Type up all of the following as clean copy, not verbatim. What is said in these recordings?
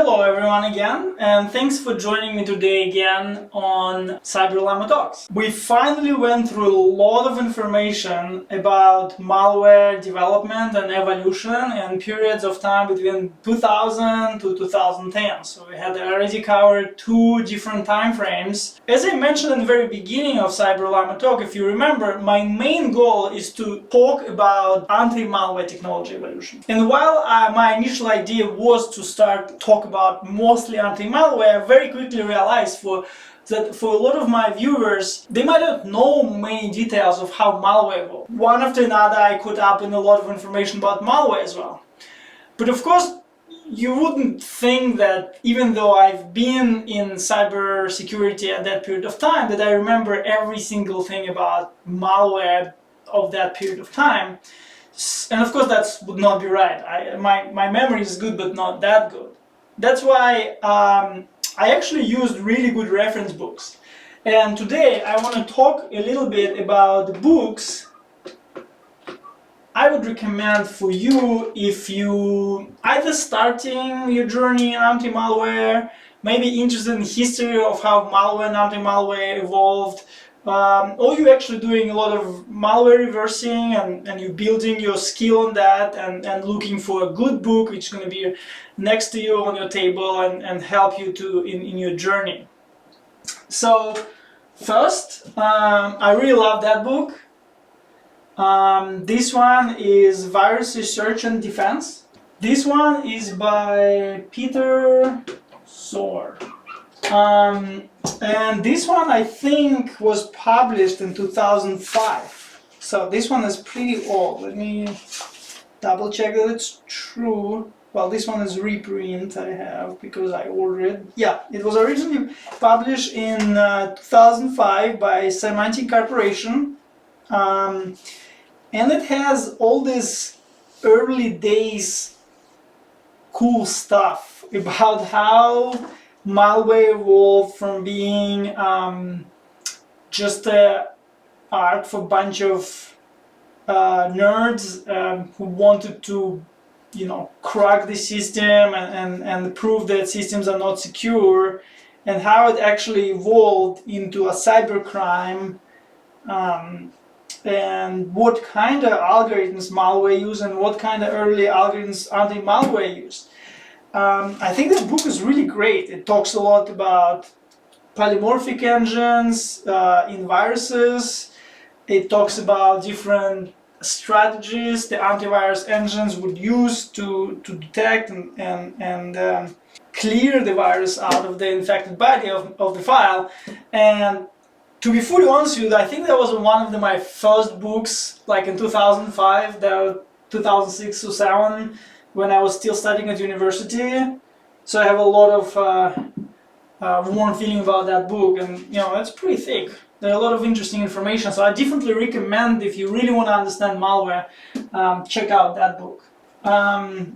Hello everyone again, and thanks for joining me today again on Cyber Llama Talks. We finally went through a lot of information about malware development and evolution in periods of time between 2000 to 2010. So we had already covered two different time frames. As I mentioned in the very beginning of Cyber Llama Talk, if you remember, my main goal is to talk about anti-malware technology evolution. And while my initial idea was to start talk about mostly anti-malware, I very quickly realized that for a lot of my viewers, they might not know many details of how malware works. One after another, I caught up in a lot of information about malware as well. But of course, you wouldn't think that even though I've been in cybersecurity at that period of time, that I remember every single thing about malware of that period of time. And of course that would not be right. My memory is good, but not that good. That's why I actually used really good reference books. And today I want to talk a little bit about the books I would recommend for you if you either starting your journey in anti-malware, maybe interested in the history of how malware and anti-malware evolved, or you're actually doing a lot of malware reversing and you're building your skill on that and looking for a good book which is going to be next to you on your table and help you in your journey. So first, I really love that book. This one is Virus Research and Defense. This one is by Pater Szor. And this one I think was published in 2005. So this one is pretty old. Let me double check that it's true. Well, this one is reprint I have because I ordered it. Yeah, it was originally published in 2005 by Semantic Corporation. And it has all this early days cool stuff about how malware evolved from being just an art for a bunch of nerds who wanted to, crack the system and prove that systems are not secure, and how it actually evolved into a cybercrime, and what kind of algorithms malware use and what kind of early algorithms anti-malware used. I think this book is really great. It talks a lot about polymorphic engines in viruses. It talks about different strategies the antivirus engines would use to detect and clear the virus out of the infected body of the file. And to be fully honest with you, I think that was one of my first books, like in 2005, 2006 or 2007, when I was still studying at university. So I have a lot of warm feeling about that book, and it's pretty thick. There's a lot of interesting information, so I definitely recommend, if you really want to understand malware, check out that book.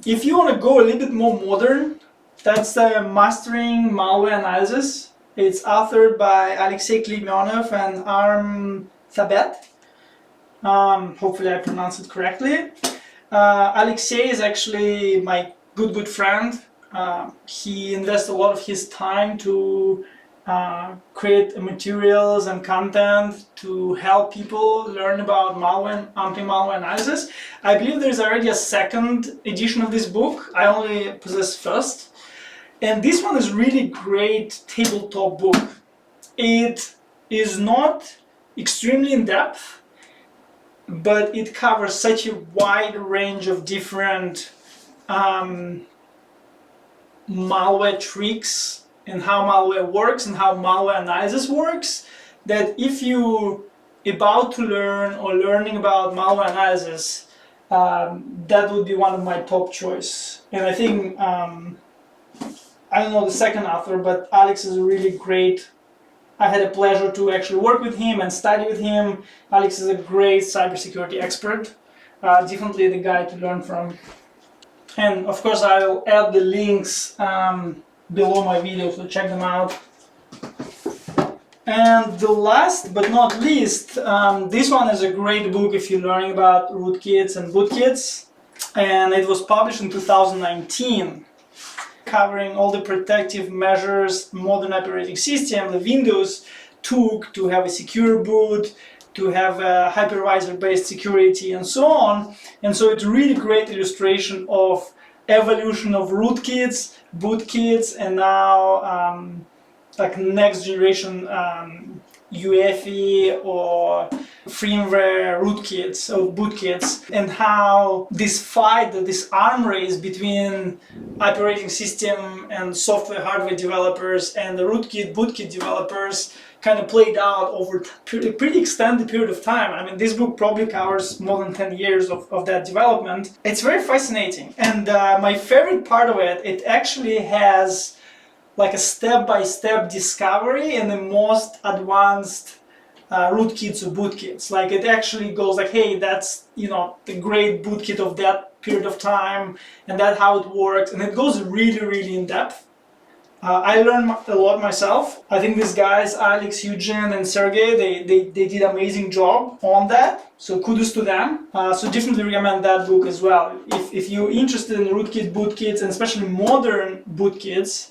If you want to go a little bit more modern, that's Mastering Malware Analysis. It's authored by Alexey Kleymenov and Thabet. Hopefully I pronounced it correctly. Alexey is actually my good friend. He invests a lot of his time to create materials and content to help people learn about malware and anti-malware analysis. I believe there's already a second edition of this book. I only possess first. And this one is really great tabletop book. It is not extremely in-depth, but it covers such a wide range of different malware tricks and how malware works and how malware analysis works, that if you about to learn or learning about malware analysis, that would be one of my top choice. And I think, I don't know the second author, but Alex is really great. I had a pleasure to actually work with him and study with him. Alex is a great cybersecurity expert. Definitely the guy to learn from. And of course I'll add the links below my video, so check them out. And the last but not least, this one is a great book if you're learning about Rootkits and Bootkits. And it was published in 2019. covering all the protective measures modern operating system, the Windows, took to have a secure boot, to have a hypervisor-based security, and so on. And so it's a really great illustration of evolution of rootkits, bootkits, and now like next generation UEFI or firmware rootkits or bootkits, and how this fight, this arm race between operating system and software hardware developers and the rootkit bootkit developers kind of played out over a pretty extended period of time. I mean, this book probably covers more than 10 years of that development. It's very fascinating, and my favorite part of it, it actually has like a step-by-step discovery in the most advanced rootkits or bootkits. Like it actually goes like, hey, that's, you know, the great bootkit of that period of time, and that's how it works, and it goes really, really in depth. I learned a lot myself. I think these guys, Alex, Eugene, and Sergey, they did an amazing job on that. So kudos to them. So definitely recommend that book as well. If you're interested in rootkit, bootkits, and especially modern bootkits,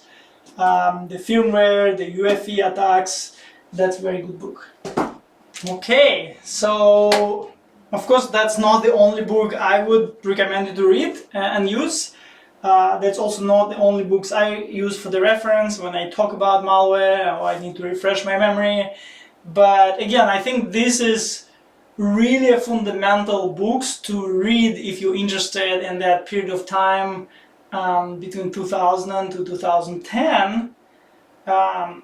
the firmware, the UEFI attacks, that's a very good book. Okay, so of course that's not the only book I would recommend you to read and use. That's also not the only books I use for the reference when I talk about malware or I need to refresh my memory. But again, I think this is really a fundamental books to read if you're interested in that period of time between 2000 to 2010,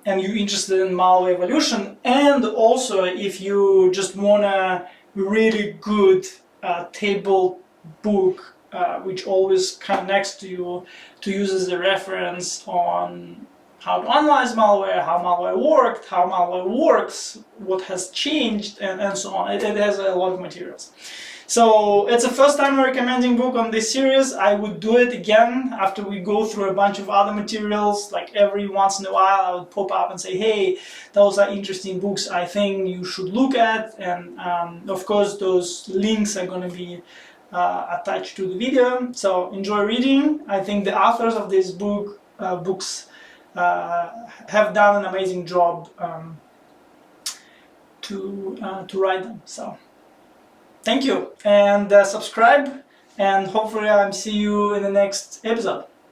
and you're interested in malware evolution, and also if you just want a really good table book which always connects to you to use as a reference on how to analyze malware, how malware worked, how malware works, what has changed, and so on. It has a lot of materials. So it's the first time I'm recommending book on this series. I would do it again after we go through a bunch of other materials. Like every once in a while I would pop up and say, hey, those are interesting books I think you should look at. And of course those links are going to be attached to the video. So enjoy reading. I think the authors of this books have done an amazing job to write them. So thank you, and subscribe, and hopefully I'll see you in the next episode.